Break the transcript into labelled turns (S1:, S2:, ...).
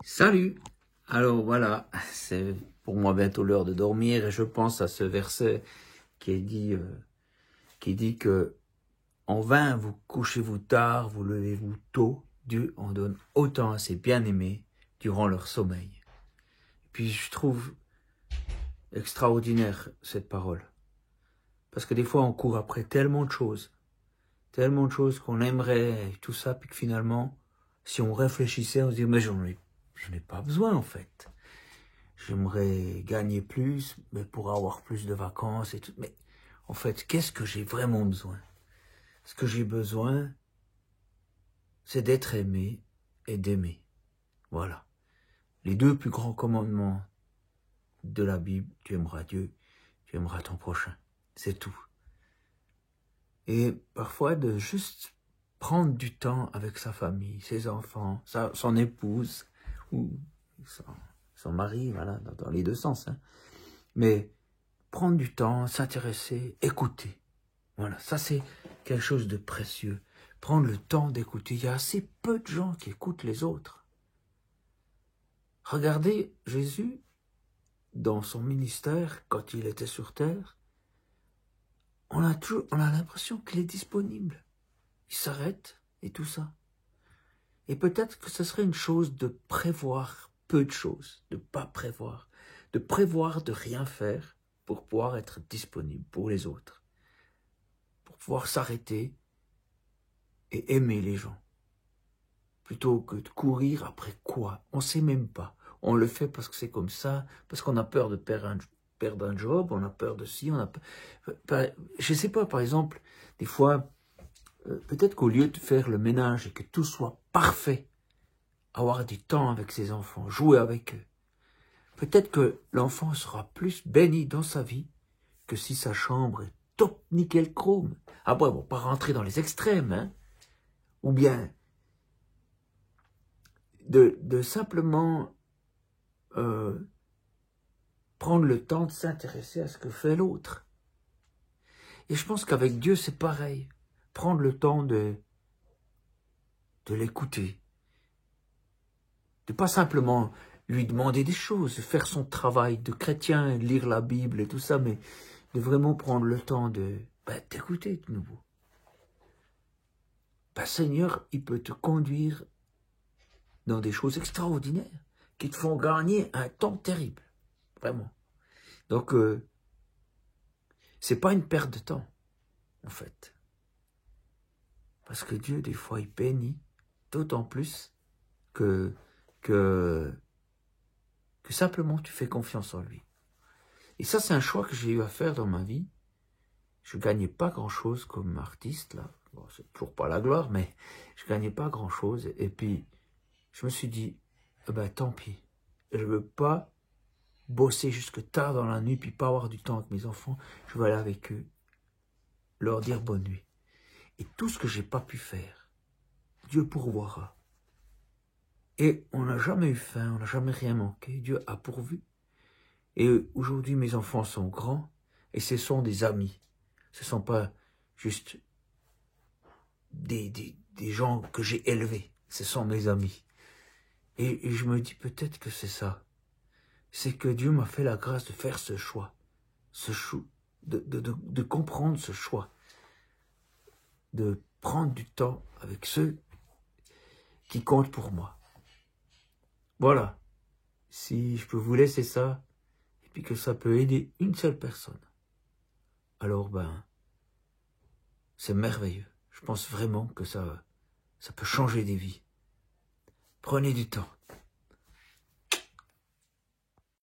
S1: Salut! Alors voilà, c'est pour moi bientôt l'heure de dormir et je pense à ce verset qui dit que en vain vous couchez-vous tard, vous levez-vous tôt, Dieu en donne autant à ses bien-aimés durant leur sommeil. Et puis je trouve extraordinaire cette parole. Parce que des fois on court après tellement de choses qu'on aimerait et tout ça, puis que finalement, si on réfléchissait, on se dit mais je n'ai pas besoin en fait. J'aimerais gagner plus, mais pour avoir plus de vacances et tout. Mais en fait, qu'est-ce que j'ai vraiment besoin? Ce que j'ai besoin, c'est d'être aimé et d'aimer. Voilà. Les deux plus grands commandements de la Bible, tu aimeras Dieu, tu aimeras ton prochain. C'est tout. Et parfois, de juste prendre du temps avec sa famille, ses enfants, son épouse, ou son mari, voilà, dans les deux sens. Hein. Mais prendre du temps, s'intéresser, écouter. Voilà, ça c'est quelque chose de précieux. Prendre le temps d'écouter. Il y a assez peu de gens qui écoutent les autres. Regardez Jésus dans son ministère, quand il était sur terre, on a l'impression qu'il est disponible. Il s'arrête et tout ça. Et peut-être que ce serait une chose de prévoir peu de choses, de pas prévoir, de rien faire pour pouvoir être disponible pour les autres, pour pouvoir s'arrêter et aimer les gens, plutôt que de courir après quoi, on sait même pas. On le fait parce que c'est comme ça, parce qu'on a peur de perdre un job, on a peur de ci, on a peur... Je sais pas, par exemple, des fois, peut-être qu'au lieu de faire le ménage et que tout soit parfait, avoir du temps avec ses enfants, jouer avec eux, peut-être que l'enfant sera plus béni dans sa vie que si sa chambre est top nickel chrome. Ah bon, pas rentrer dans les extrêmes, hein. Ou bien de simplement prendre le temps de s'intéresser à ce que fait l'autre. Et je pense qu'avec Dieu, c'est pareil. Prendre le temps de l'écouter. De pas simplement lui demander des choses, de faire son travail de chrétien, lire la Bible et tout ça, mais de vraiment prendre le temps d'écouter de nouveau. Seigneur, il peut te conduire dans des choses extraordinaires qui te font gagner un temps terrible. Vraiment. Donc, c'est pas une perte de temps, en fait. Parce que Dieu, des fois, il bénit, d'autant plus que simplement tu fais confiance en lui. Et ça, c'est un choix que j'ai eu à faire dans ma vie. Je gagnais pas grand-chose comme artiste, là. Bon, c'est toujours pas la gloire, mais je gagnais pas grand-chose. Et puis, je me suis dit, tant pis. Je veux pas bosser jusque tard dans la nuit, puis pas avoir du temps avec mes enfants. Je vais aller avec eux, leur dire bonne nuit. Et tout ce que j'ai pas pu faire, Dieu pourvoira. Et on n'a jamais eu faim, on n'a jamais rien manqué. Dieu a pourvu. Et aujourd'hui, mes enfants sont grands et ce sont des amis. Ce ne sont pas juste des gens que j'ai élevés. Ce sont mes amis. Et je me dis peut-être que c'est ça. C'est que Dieu m'a fait la grâce de faire ce choix. De comprendre ce choix. De prendre du temps avec ceux qui comptent pour moi. Voilà. Si je peux vous laisser ça, et puis que ça peut aider une seule personne, alors c'est merveilleux. Je pense vraiment que ça peut changer des vies. Prenez du temps.